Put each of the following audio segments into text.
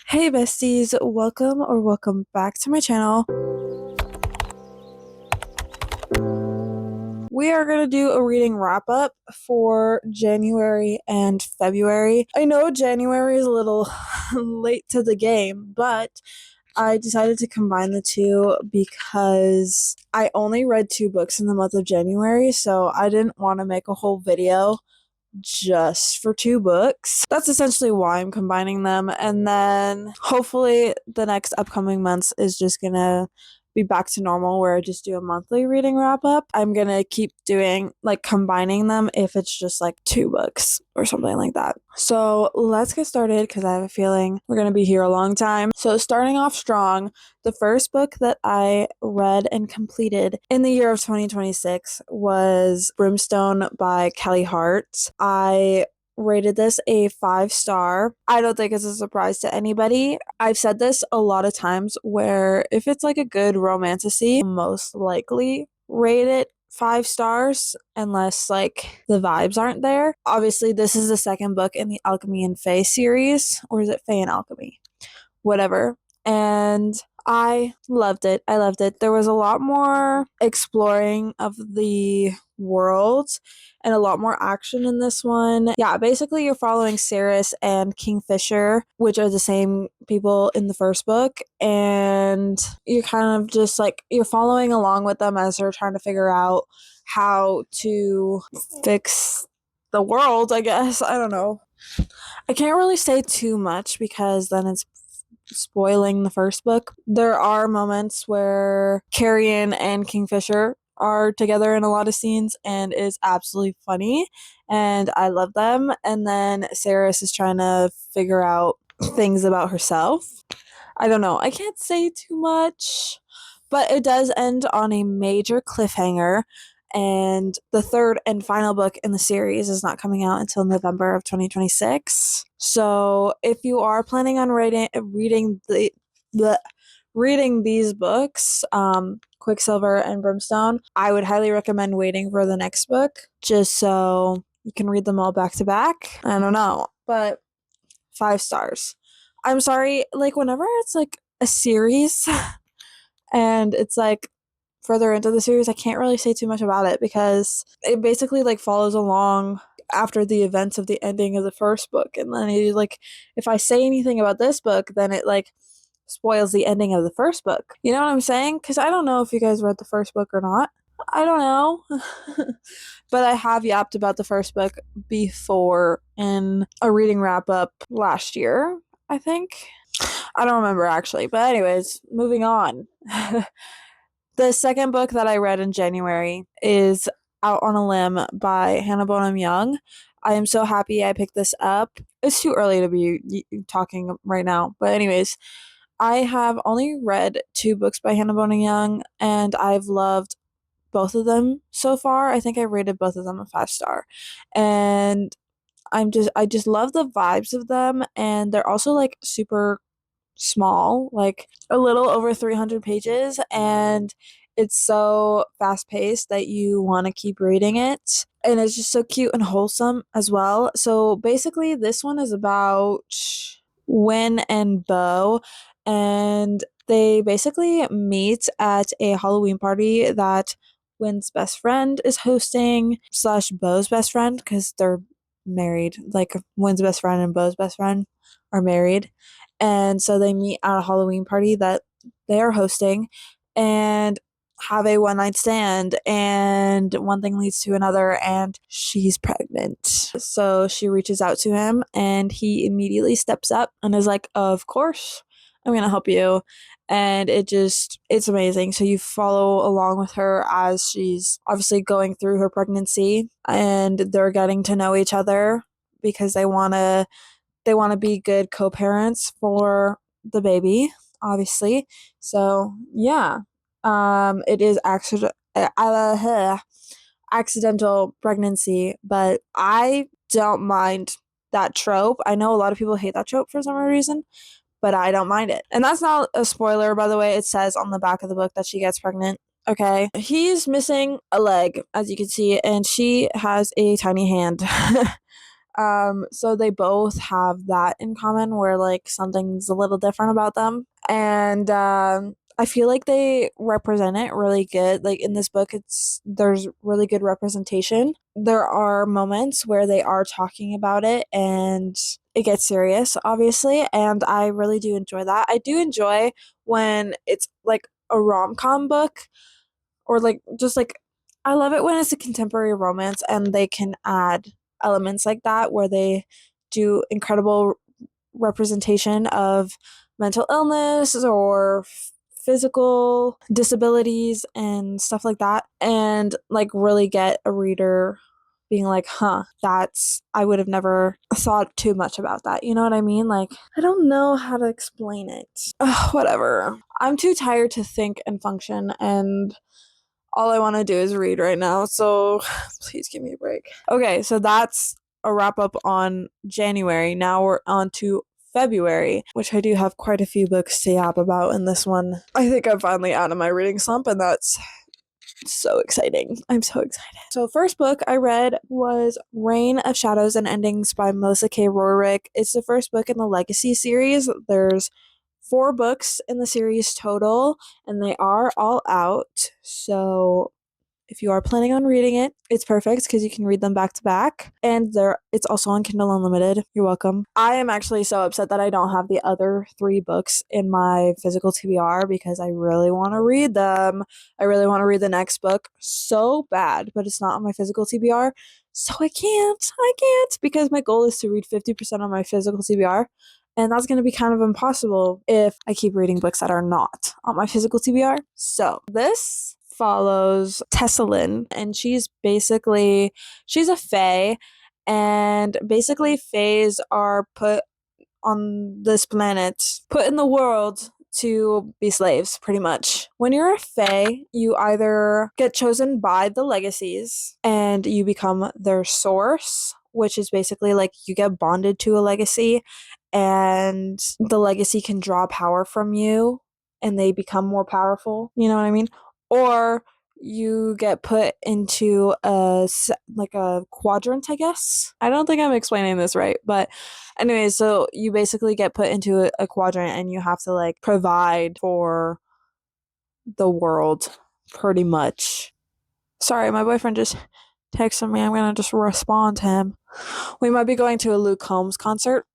Hey besties, welcome back to my channel. We are going to do a reading wrap up for January and February. I know January is a little late to the game, but I decided to combine the two because I only read 2 books in the month of January, so I didn't want to make a whole video just for 2 books. That's essentially why I'm combining them. And then hopefully the next upcoming months is just gonna be back to normal where I just do a monthly reading wrap up. I'm gonna keep doing like combining them if it's just like 2 books or something like that. So let's get started because I have a feeling we're gonna be here a long time. So starting off strong, the first book that I read and completed in the year of 2026 was Brimstone by Kelly Hart. I rated this a 5 star. I don't think it's a surprise to anybody. I've said this a lot of times where if it's like a good romantasy, most likely rate it 5 stars unless like the vibes aren't there. Obviously, this is the second book in the Alchemy and Fae series, or is it Fae and Alchemy? Whatever. And I loved it. I loved it. There was a lot more exploring of the world and a lot more action in this one. Yeah, basically you're following Ceres and Kingfisher, which are the same people in the first book, and you're kind of just like you're following along with them as they're trying to figure out how to fix the world, I guess. I don't know. I can't really say too much because then it's spoiling the first book. There are moments where Carrion and Kingfisher are together in a lot of scenes and it's absolutely funny and I love them. And then Ceres is trying to figure out things about herself. I don't know. I can't say too much, but it does end on a major cliffhanger. And the third and final book in the series is not coming out until November of 2026. So if you are planning on reading these books, Quicksilver and Brimstone, I would highly recommend waiting for the next book just so you can read them all back to back. I don't know, but 5 stars. I'm sorry, like whenever it's like a series and it's like further into the series, I can't really say too much about it because it basically like follows along after the events of the ending of the first book. And then you like if I say anything about this book, then it like spoils the ending of the first book. You know what I'm saying? Because I don't know if you guys read the first book or not. I don't know. But I have yapped about the first book before in a reading wrap up last year, I think. I don't remember actually. But, anyways, moving on. The second book that I read in January is Out on a Limb by Hannah Bonham Young. I am so happy I picked this up. It's too early to be talking right now. But, anyways, I have only read 2 books by Hannah Bonham Young, and I've loved both of them so far. I think I rated both of them a 5 star. And I just love the vibes of them, and they're also like super small, like a little over 300 pages, and it's so fast paced that you want to keep reading it. And it's just so cute and wholesome as well. So basically, this one is about Win and Bo, and they basically meet at a Halloween party that Win's best friend is hosting, slash Bo's best friend, because they're married. Like, Win's best friend and Bo's best friend are married. And so they meet at a Halloween party that they are hosting and have a one night stand, and one thing leads to another, and she's pregnant. So she reaches out to him, and he immediately steps up and is like, "Of course, I'm gonna help you." And it's amazing. So you follow along with her as she's obviously going through her pregnancy, and they're getting to know each other because they want to be good co-parents for the baby, obviously. So yeah, it is accidental pregnancy, but I don't mind that trope. I know a lot of people hate that trope for some reason, but I don't mind it. And that's not a spoiler, by the way. It says on the back of the book that she gets pregnant. Okay. He's missing a leg, as you can see, and she has a tiny hand. So they both have that in common where like something's a little different about them. And I feel like they represent it really good. Like in this book, there's really good representation. There are moments where they are talking about it and it gets serious, obviously, and I really do enjoy that. I do enjoy when it's like a rom-com book or like just like I love it when it's a contemporary romance and they can add elements like that where they do incredible representation of mental illness or physical disabilities and stuff like that and like really get a reader being like, huh, I would have never thought too much about that. You know what I mean? Like, I don't know how to explain it. Ugh, whatever. I'm too tired to think and function, and all I want to do is read right now. So please give me a break. Okay, so that's a wrap up on January. Now we're on to February, which I do have quite a few books to yap about in this one. I think I'm finally out of my reading slump, and that's so exciting. I'm so excited. So first book I read was Reign of Shadows and Endings by Melissa K. Roerich. It's the first book in the Legacy series. There's 4 books in the series total, and they are all out. So if you are planning on reading it, it's perfect because you can read them back to back. And it's also on Kindle Unlimited. You're welcome. I am actually so upset that I don't have the other 3 books in my physical TBR because I really want to read them. I really want to read the next book so bad, but it's not on my physical TBR. So I can't because my goal is to read 50% on my physical TBR. And that's going to be kind of impossible if I keep reading books that are not on my physical TBR. So this follows Tessalyn, and she's a fae, and basically faes are put on this planet, put in the world to be slaves, pretty much. When you're a fae, you either get chosen by the legacies and you become their source, which is basically like you get bonded to a legacy and the legacy can draw power from you and they become more powerful, you know what I mean? Or you get put into like a quadrant, I guess. I don't think I'm explaining this right, but anyways, so you basically get put into a quadrant and you have to like provide for the world pretty much. Sorry, my boyfriend just texted me. I'm gonna just respond to him. We might be going to a Luke Combs concert.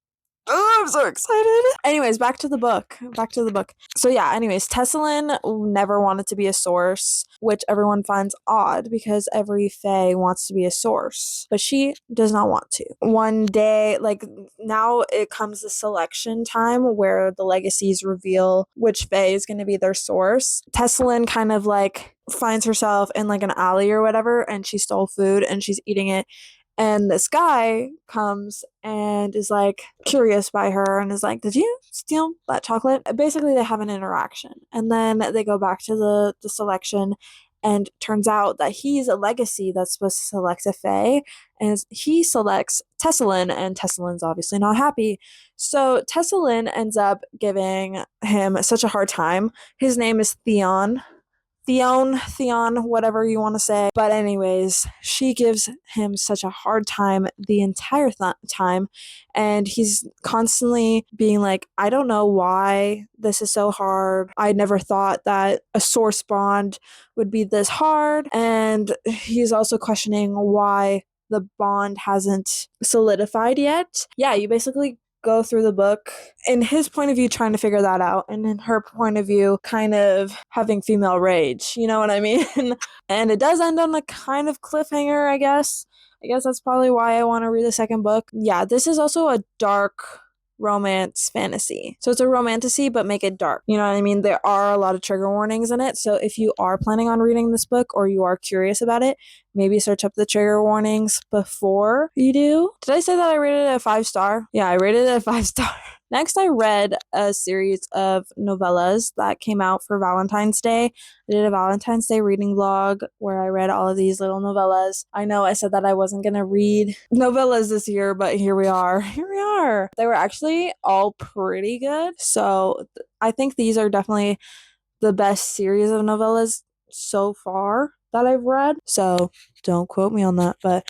Oh, I'm so excited. Anyways, back to the book. So yeah, anyways, Tessalyn never wanted to be a source, which everyone finds odd because every fae wants to be a source, but she does not want to. One day, like now it comes the selection time where the legacies reveal which fae is going to be their source. Tessalyn kind of like finds herself in like an alley or whatever, and she stole food and she's eating it. And this guy comes and is like curious by her and is like, did you steal that chocolate? Basically, they have an interaction. And then they go back to the selection, and turns out that he's a legacy that's supposed to select a fae. And he selects Tessalyn, and Tessalyn's obviously not happy. So Tessalyn ends up giving him such a hard time. His name is Theon, whatever you want to say. But anyways, she gives him such a hard time the entire time, and he's constantly being like, I don't know why this is so hard. I never thought that a source bond would be this hard, and he's also questioning why the bond hasn't solidified yet. Yeah, you basically go through the book in his point of view trying to figure that out, and in her point of view kind of having female rage, you know what I mean? And it does end on a kind of cliffhanger, I guess that's probably why I want to read the second book. Yeah, this is also a dark romance fantasy, so it's a romantasy but make it dark, you know what I mean? There are a lot of trigger warnings in it, so if you are planning on reading this book or you are curious about it, maybe search up the trigger warnings before you do. Did I say that I rated it a 5-star? Yeah, I rated it a 5-star. Next, I read a series of novellas that came out for Valentine's Day. I did a Valentine's Day reading vlog where I read all of these little novellas. I know I said that I wasn't going to read novellas this year, but here we are. They were actually all pretty good. So I think these are definitely the best series of novellas so far that I've read. So don't quote me on that, but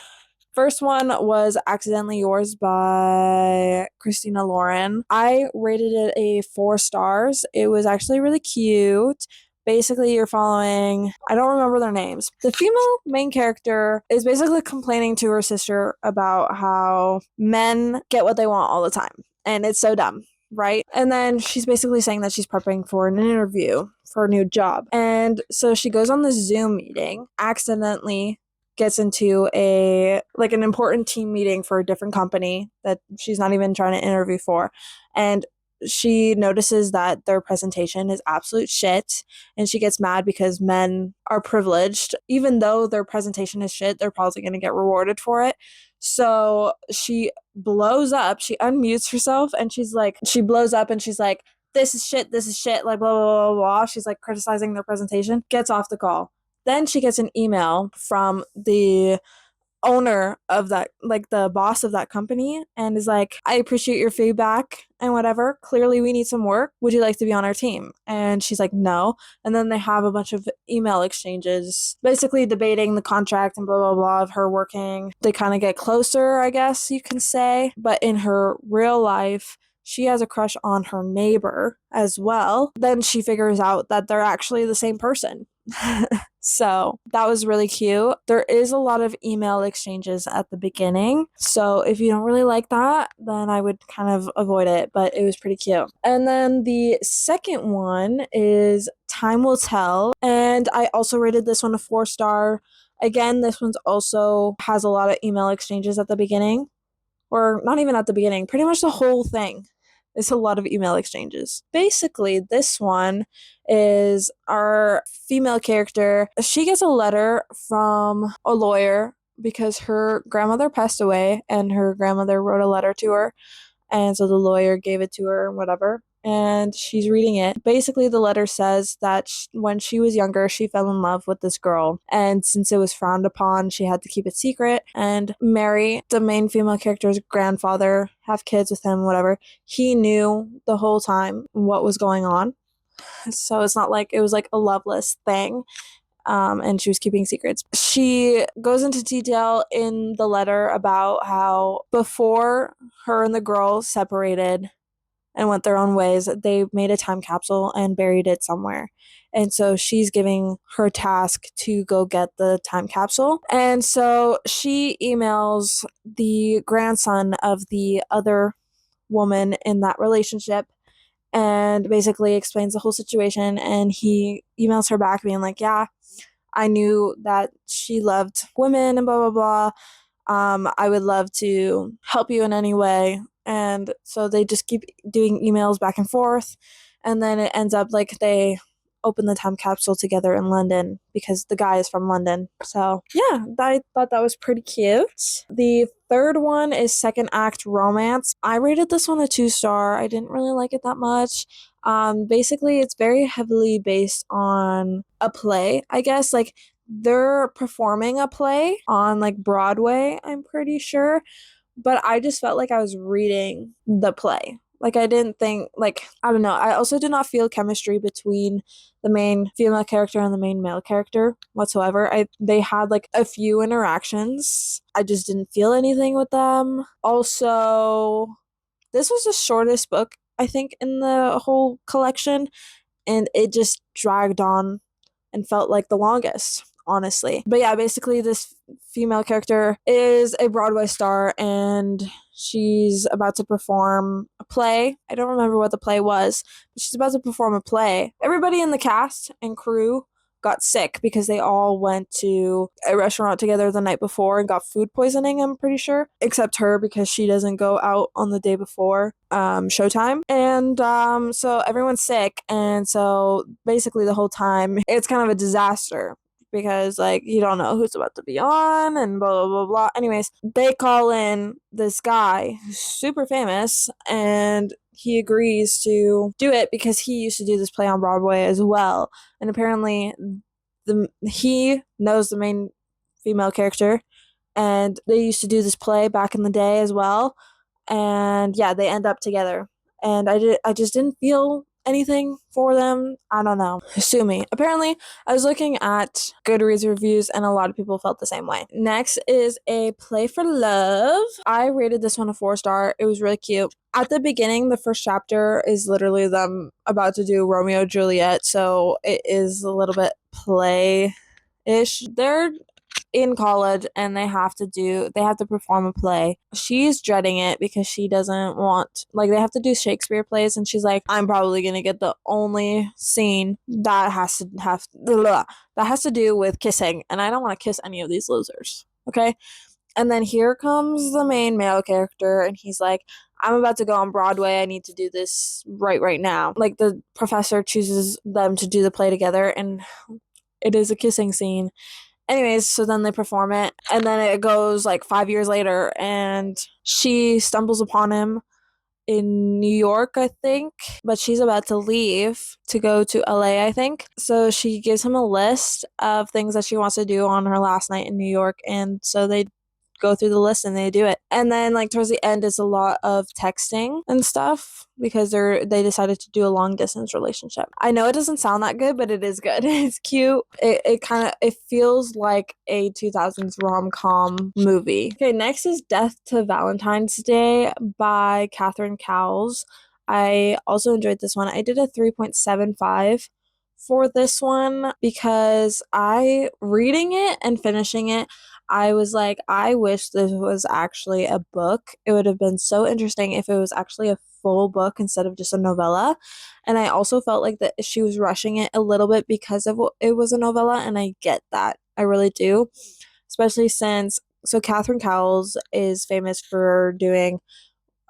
First one was Accidentally Yours by Christina Lauren. I rated it a 4 stars. It was actually really cute. Basically, you're following, I don't remember their names. The female main character is basically complaining to her sister about how men get what they want all the time. And it's so dumb, right? And then she's basically saying that she's prepping for an interview for a new job. And so she goes on this Zoom meeting, accidentally gets into an important team meeting for a different company that she's not even trying to interview for, and she notices that their presentation is absolute shit, and she gets mad because men are privileged. Even though their presentation is shit, they're probably going to get rewarded for it. So she blows up, she unmutes herself, and she blows up and she's like, this is shit, like blah, blah, blah, blah. She's like criticizing their presentation, gets off the call. Then she gets an email from the owner of that, like the boss of that company, and is like, I appreciate your feedback and whatever. Clearly, we need some work. Would you like to be on our team? And she's like, no. And then they have a bunch of email exchanges, basically debating the contract and blah, blah, blah of her working. They kind of get closer, I guess you can say. But in her real life, she has a crush on her neighbor as well. Then she figures out that they're actually the same person. So that was really cute. There is a lot of email exchanges at the beginning. So if you don't really like that, then I would kind of avoid it, but it was pretty cute. And then the second one is Time Will Tell. And I also rated this one a 4 star. Again, this one's also has a lot of email exchanges at the beginning. Or not even at the beginning, pretty much the whole thing. It's a lot of email exchanges. Basically, this one is our female character. She gets a letter from a lawyer because her grandmother passed away and her grandmother wrote a letter to her. And so the lawyer gave it to her, whatever. And she's reading it. Basically, the letter says that when she was younger, she fell in love with this girl. And since it was frowned upon, she had to keep it secret and marry the main female character's grandfather, have kids with him, whatever. He knew the whole time what was going on. So it's not like it was like a loveless thing. And she was keeping secrets. She goes into detail in the letter about how before her and the girl separated and went their own ways, they made a time capsule and buried it somewhere. And so she's giving her task to go get the time capsule. And so she emails the grandson of the other woman in that relationship and basically explains the whole situation. And he emails her back being like, yeah, I knew that she loved women and blah, blah, blah. I would love to help you in any way. And so they just keep doing emails back and forth. And then it ends up like they open the time capsule together in London because the guy is from London. So yeah, I thought that was pretty cute. The third one is Second Act Romance. I rated this one a 2 star. I didn't really like it that much. Basically, it's very heavily based on a play, I guess. Like, they're performing a play on like Broadway, I'm pretty sure. But I just felt like I was reading the play. Like, I didn't think, like, I don't know. I also did not feel chemistry between the main female character and the main male character whatsoever. They had like a few interactions. I just didn't feel anything with them. Also, this was the shortest book, I think, in the whole collection, and it just dragged on and felt like the longest, honestly. But yeah, basically this female character is a Broadway star and she's about to perform a play. I don't remember what the play was, but she's about to perform a play. Everybody in the cast and crew got sick because they all went to a restaurant together the night before and got food poisoning, I'm pretty sure. Except her, because she doesn't go out on the day before showtime. And so everyone's sick, and so basically the whole time it's kind of a disaster because like you don't know who's about to be on and blah blah blah blah. Anyways, they call in this guy who's super famous and he agrees to do it because he used to do this play on Broadway as well. And apparently he knows the main female character and they used to do this play back in the day as well. And yeah, they end up together. And I just didn't feel anything for them. I don't know. Sue me. Apparently, I was looking at Goodreads reviews and a lot of people felt the same way. Next is A Play for Love. I rated this one a 4-star. It was really cute. At the beginning, the first chapter is literally them about to do Romeo and Juliet, so it is a little bit play-ish. They're in college and they have to perform a play. She's dreading it because she doesn't want, like, they have to do Shakespeare plays and she's like, I'm probably gonna get the only scene that has to do with kissing, and I don't want to kiss any of these losers. Okay. And then here comes the main male character and he's like, I'm about to go on Broadway. I need to do this right now. Like, the professor chooses them to do the play together and it is a kissing scene. Anyways, so then they perform it, and then it goes like 5 years later, and she stumbles upon him in New York, I think, but she's about to leave to go to LA, I think. So she gives him a list of things that she wants to do on her last night in New York, and so they go through the list and they do it. And then like towards the end it's a lot of texting and stuff because they decided to do a long distance relationship. I know it doesn't sound that good, but it is good. It's cute. It feels like a 2000s rom-com movie. Okay, next is Death to Valentine's Day by Catherine Cowles. I also enjoyed this one. I did a 3.75 for this one because reading it and finishing it, I was like, I wish this was actually a book. It would have been so interesting if it was actually a full book instead of just a novella. And I also felt like that she was rushing it a little bit because of it was a novella, and I get that. I really do. Especially since, so Catherine Cowles is famous for doing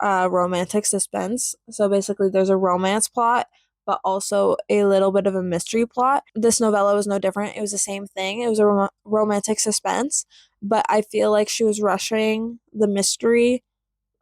romantic suspense. So basically, there's a romance plot, but also a little bit of a mystery plot. This novella was no different. It was the same thing. It was a romantic suspense, but I feel like she was rushing the mystery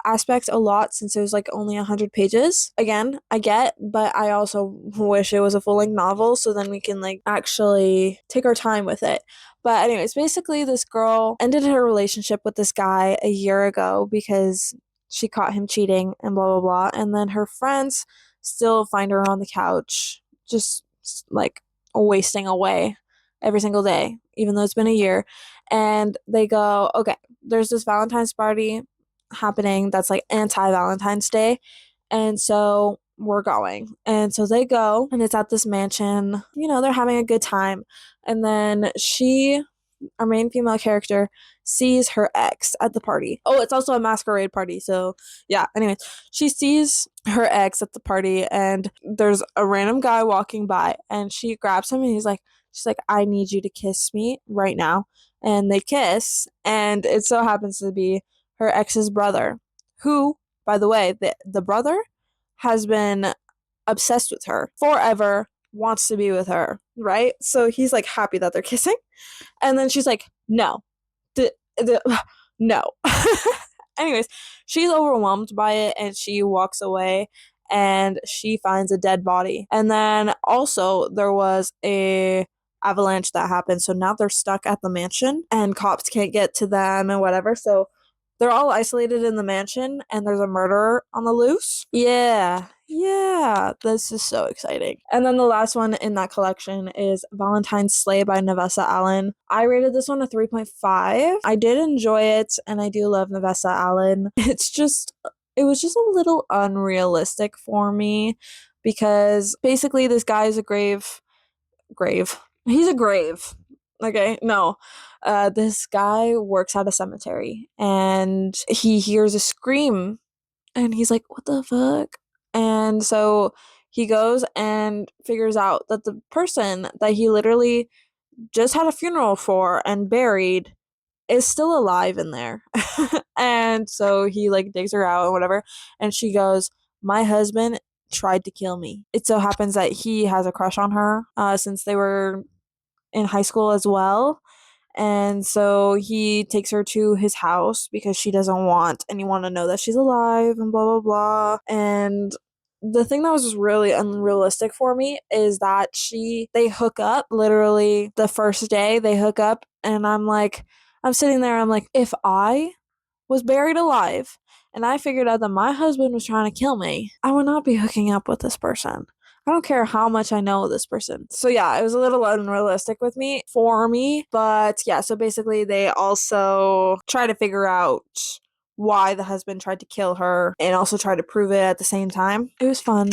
aspect a lot since it was like only 100 pages. Again, I get, but I also wish it was a full-length novel so then we can like actually take our time with it. But anyways, basically this girl ended her relationship with this guy a year ago because she caught him cheating and blah blah blah, and then her friends still find her on the couch just like wasting away every single day even though it's been a year, and they go, okay, there's this Valentine's party happening that's like anti-Valentine's Day, and so we're going. And so they go and it's at this mansion, they're having a good time, and then our main female character, sees her ex at the party. Oh, it's also a masquerade party, so yeah. Anyway, she sees her ex at the party and there's a random guy walking by and she grabs him and she's like, I need you to kiss me right now. And they kiss, and it so happens to be her ex's brother, who, by the way, the brother has been obsessed with her forever, wants to be with her, right? So he's like happy that they're kissing. And then she's like, no, no. Anyways, she's overwhelmed by it and she walks away and she finds a dead body. And then also there was a avalanche that happened. So now they're stuck at the mansion and cops can't get to them and whatever. So they're all isolated in the mansion and there's a murderer on the loose. Yeah. This is so exciting. And then the last one in that collection is Valentine's Slay by Navessa Allen. I rated this one a 3.5. I did enjoy it and I do love Navessa Allen. It was just a little unrealistic for me because basically this guy is a grave. He's a grave. Okay, no. This guy works at a cemetery and he hears a scream and he's like, what the fuck? And so he goes and figures out that the person that he literally just had a funeral for and buried is still alive in there. And so he like digs her out and whatever, and she goes, my husband tried to kill me. It so happens that he has a crush on her since they were in high school as well. And so he takes her to his house because she doesn't want anyone to know that she's alive and blah, blah, blah. And the thing that was really unrealistic for me is that they hook up literally the first day they hook up. And I'm sitting there, I'm like, if I was buried alive and I figured out that my husband was trying to kill me, I would not be hooking up with this person. I don't care how much I know this person. So yeah, it was a little unrealistic with me for me. But yeah, so basically they also try to figure out why the husband tried to kill her and also try to prove it at the same time. It was fun,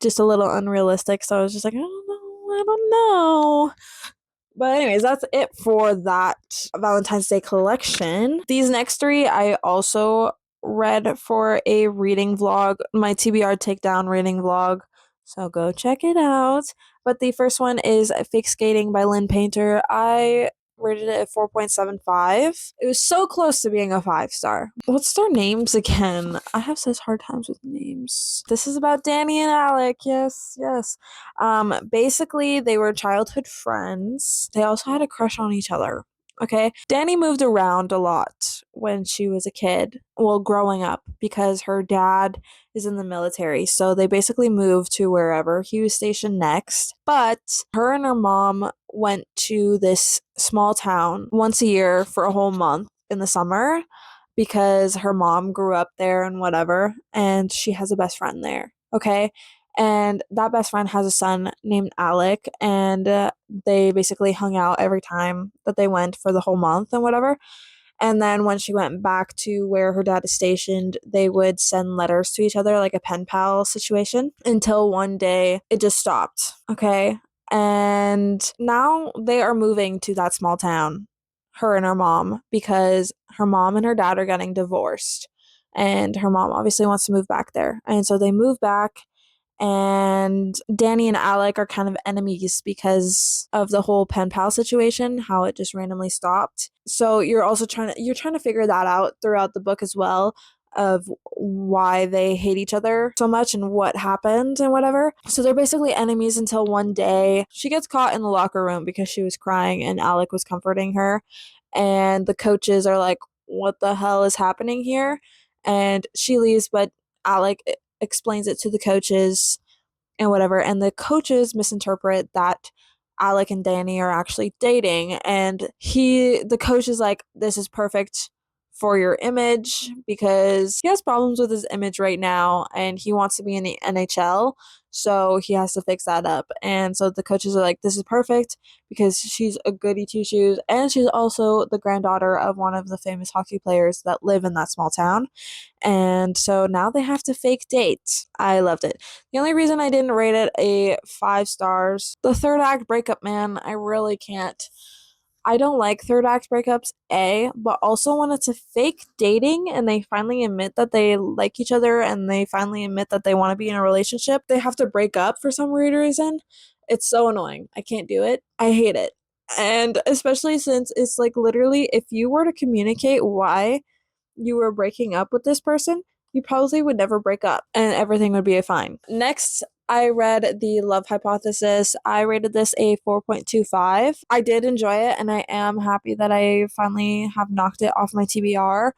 just a little unrealistic. So I was just like, I don't know. But anyways, that's it for that Valentine's Day collection. These next three I also read for a reading vlog, my TBR takedown reading vlog. So go check it out. But the first one is Fake Skating by Lynn Painter. I rated it at 4.75. It was so close to being a 5-star. What's their names again? I have such hard times with names. This is about Danny and Alec. Yes, yes. Basically, they were childhood friends. They also had a crush on each other. Okay. Danny moved around a lot when she was a kid, well, growing up, because her dad is in the military. So they basically moved to wherever he was stationed next. But her and her mom went to this small town once a year for a whole month in the summer because her mom grew up there and whatever. And she has a best friend there. Okay. And that best friend has a son named Alec, and they basically hung out every time that they went for the whole month and whatever. And then when she went back to where her dad is stationed, they would send letters to each other, like a pen pal situation, until one day it just stopped. Okay. And now they are moving to that small town, her and her mom, because her mom and her dad are getting divorced. And her mom obviously wants to move back there. And so they move back, and Danny and Alec are kind of enemies because of the whole pen pal situation, how it just randomly stopped. So you're trying to figure that out throughout the book as well, of why they hate each other so much and what happened and whatever. So they're basically enemies until one day she gets caught in the locker room because she was crying and Alec was comforting her, and the coaches are like, what the hell is happening here? And she leaves, but Alec explains it to the coaches and whatever, and the coaches misinterpret that Alec and Danny are actually dating, and the coach is like, this is perfect for your image because he has problems with his image right now and he wants to be in the NHL, so he has to fix that up. And so the coaches are like, this is perfect because she's a goody two shoes and she's also the granddaughter of one of the famous hockey players that live in that small town. And so now they have to fake date. I loved it. The only reason I didn't rate it a 5 stars, the third act breakup, man, I really can't. I don't like third act breakups, but also when it's a fake dating and they finally admit that they like each other and they finally admit that they want to be in a relationship, they have to break up for some weird reason. It's so annoying. I can't do it. I hate it. And especially since it's like literally, if you were to communicate why you were breaking up with this person, you probably would never break up and everything would be fine. Next, I read The Love Hypothesis. I rated this a 4.25. I did enjoy it and I am happy that I finally have knocked it off my TBR.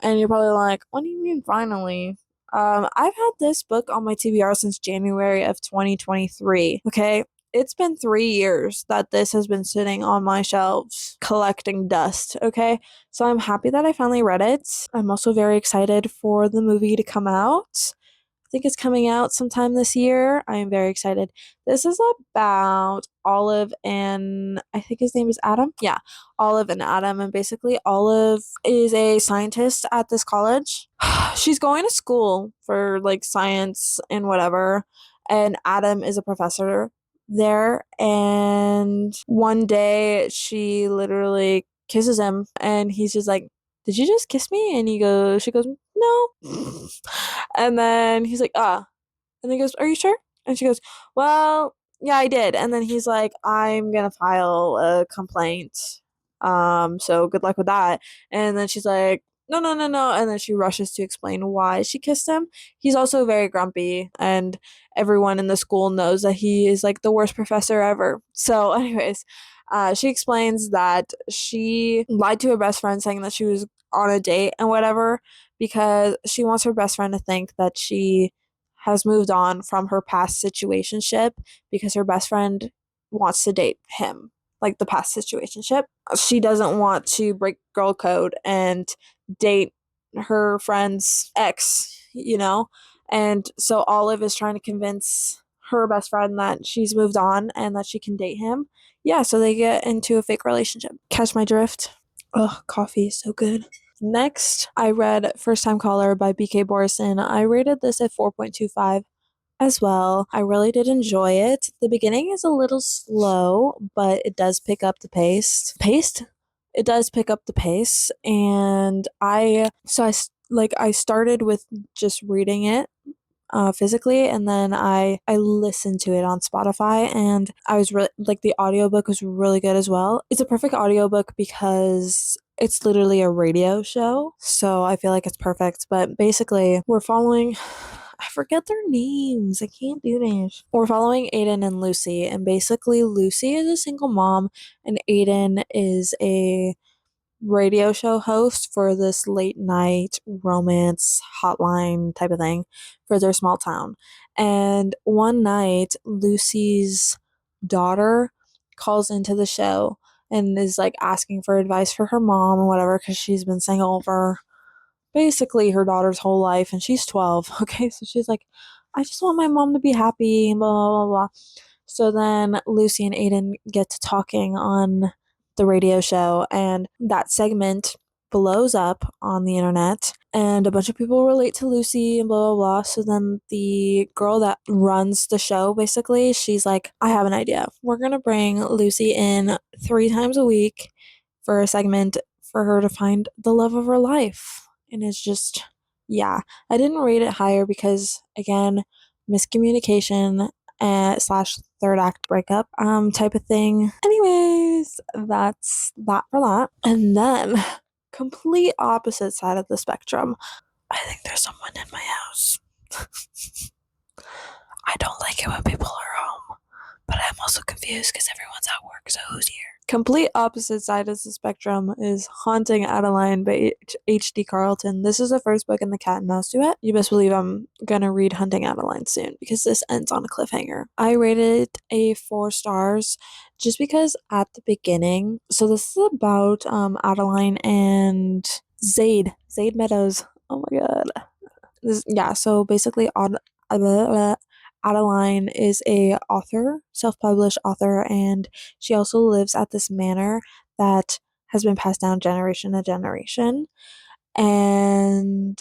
And you're probably like, what do you mean finally? I've had this book on my TBR since January of 2023. Okay. It's been 3 years that this has been sitting on my shelves collecting dust. Okay. So I'm happy that I finally read it. I'm also very excited for the movie to come out. I think it's coming out sometime this year. I am very excited. This is about Olive and I think his name is Adam. Yeah, Olive and Adam. And basically, Olive is a scientist at this college. She's going to school for like science and whatever. And Adam is a professor there. And one day she literally kisses him and he's just like, did you just kiss me? And she goes, no. And then he's like, and then he goes, are you sure? And she goes, well, yeah, I did. And then he's like, I'm gonna file a complaint. So good luck with that. And then she's like, no, no, no, no. And then she rushes to explain why she kissed him. He's also very grumpy, and everyone in the school knows that he is like the worst professor ever. So, anyways, she explains that she lied to her best friend saying that she was on a date and whatever because she wants her best friend to think that she has moved on from her past situationship because her best friend wants to date him, like the past situationship. She doesn't want to break girl code and date her friend's ex, you know? And so Olive is trying to convince her best friend that she's moved on and that she can date him. Yeah, so they get into a fake relationship. Catch my drift? Ugh, coffee is so good. Next, I read First Time Caller by BK Borison. I rated this at 4.25 as well. I really did enjoy it. The beginning is a little slow, but it does pick up the pace. It does pick up the pace, and I started with just reading it physically, and then I listened to it on Spotify, and I was really like, the audiobook was really good as well. It's a perfect audiobook because it's literally a radio show, so I feel like it's perfect. But basically, we're following I forget their names. I can't do this. We're following Aiden and Lucy, and basically Lucy is a single mom and Aiden is a radio show host for this late night romance hotline type of thing for their small town. And one night, Lucy's daughter calls into the show and is like asking for advice for her mom or whatever because she's been single for basically her daughter's whole life and she's 12. Okay, so she's like, I just want my mom to be happy, blah, blah, blah, blah. So then Lucy and Aiden get to talking on the radio show, and that segment blows up on the internet, and a bunch of people relate to Lucy and blah, blah, blah. So then the girl that runs the show, basically, she's like, I have an idea. We're going to bring Lucy in 3 times a week for a segment for her to find the love of her life. And it's just, yeah. I didn't rate it higher because, again, miscommunication slash third act breakup type of thing. Anyways, that's that for that. And then complete opposite side of the spectrum. I think there's someone in my house. I don't like it when people are home, but I'm also confused because everyone's at work, so who's here? Complete opposite side of the spectrum is Haunting Adeline by H.D. Carlton. This is the first book in the Cat and Mouse duet. You best believe I'm gonna read Hunting Adeline soon because this ends on a cliffhanger. I rated it a 4 stars just because at the beginning, so this is about Adeline and Zade Meadows. Oh my god. So basically Adeline is a author, self-published author, and she also lives at this manor that has been passed down generation to generation. And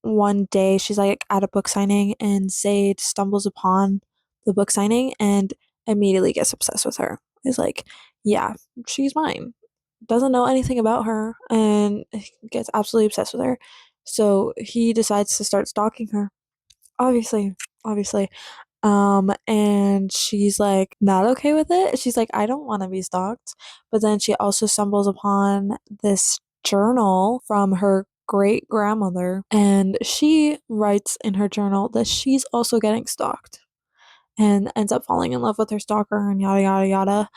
one day she's like at a book signing, and Zaid stumbles upon the book signing and immediately gets obsessed with her. Is like, yeah, she's mine. Doesn't know anything about her and gets absolutely obsessed with her. So he decides to start stalking her. Obviously, obviously. And she's like not okay with it. She's like, I don't want to be stalked. But then she also stumbles upon this journal from her great grandmother, and she writes in her journal that she's also getting stalked and ends up falling in love with her stalker and yada yada yada.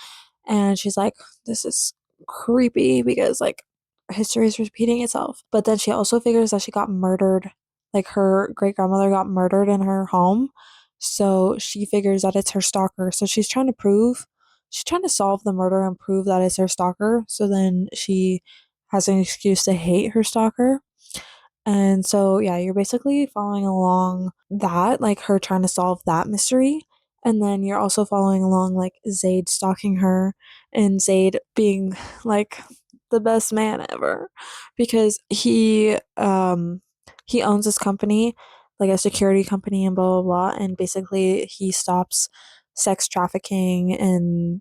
And she's like, this is creepy because like history is repeating itself. But then she also figures that she got murdered, like her great grandmother got murdered in her home. So she figures that it's her stalker. So she's trying to solve the murder and prove that it's her stalker. So then she has an excuse to hate her stalker. And so, yeah, you're basically following along that, like her trying to solve that mystery. And then you're also following along, like, Zaid stalking her and Zaid being, like, the best man ever because he owns this company, like a security company and blah, blah, blah. And basically, he stops sex trafficking and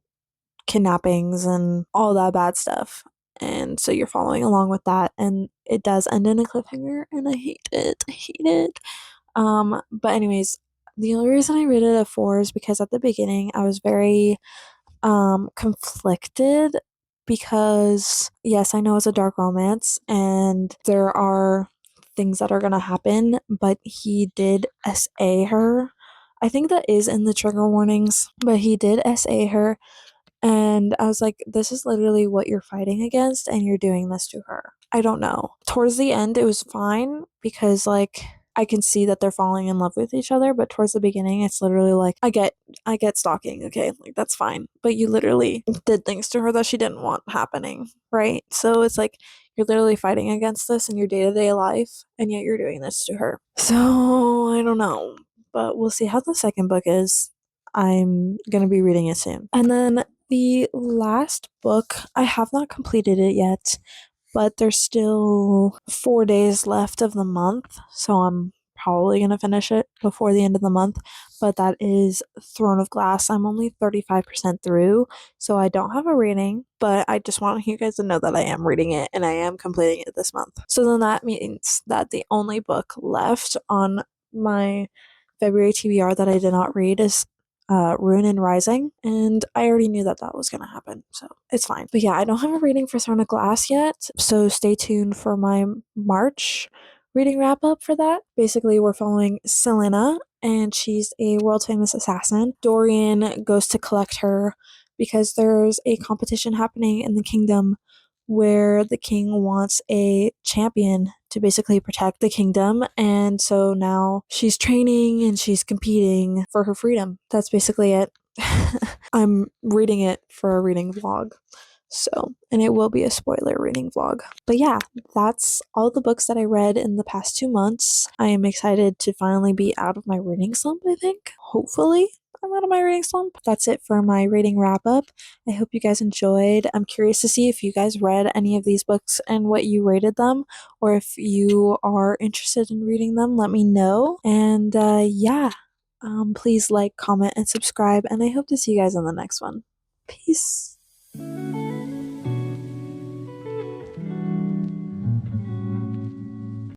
kidnappings and all that bad stuff. And so you're following along with that, and it does end in a cliffhanger, and I hate it. I hate it. But anyways, the only reason I rated it a 4 is because at the beginning I was very conflicted because yes, I know it's a dark romance and there are things that are gonna happen, but he did SA her. I think that is in the trigger warnings, but he did SA her, and I was like, this is literally what you're fighting against, and you're doing this to her. I don't know. Towards the end, it was fine because, like, I can see that they're falling in love with each other, but towards the beginning, it's literally like, I get stalking, okay? Like, that's fine. But you literally did things to her that she didn't want happening, right? So it's like, you're literally fighting against this in your day to day life, and yet you're doing this to her. So, I don't know. But we'll see how the second book is. I'm gonna be reading it soon. And then the last book, I have not completed it yet, but there's still 4 days left of the month, so I'm probably gonna finish it before the end of the month. But that is Throne of Glass. I'm only 35% through, so I don't have a rating, but I just want you guys to know that I am reading it and I am completing it this month. So then that means that the only book left on my February TBR that I did not read is Rune and Rising, and I already knew that that was gonna happen, so it's fine. But yeah, I don't have a reading for Throne of Glass yet, so stay tuned for my March reading wrap up for that. Basically, we're following Selena, and she's a world famous assassin. Dorian goes to collect her because there's a competition happening in the kingdom where the king wants a champion to basically protect the kingdom. And so now she's training and she's competing for her freedom. That's basically it. I'm reading it for a reading vlog. So, and it will be a spoiler reading vlog. But yeah, that's all the books that I read in the past 2 months. I am excited to finally be out of my reading slump, I think. Hopefully, I'm out of my reading slump. That's it for my reading wrap up. I hope you guys enjoyed. I'm curious to see if you guys read any of these books and what you rated them, or if you are interested in reading them, let me know. And yeah, please like, comment, and subscribe, and I hope to see you guys on the next one. Peace.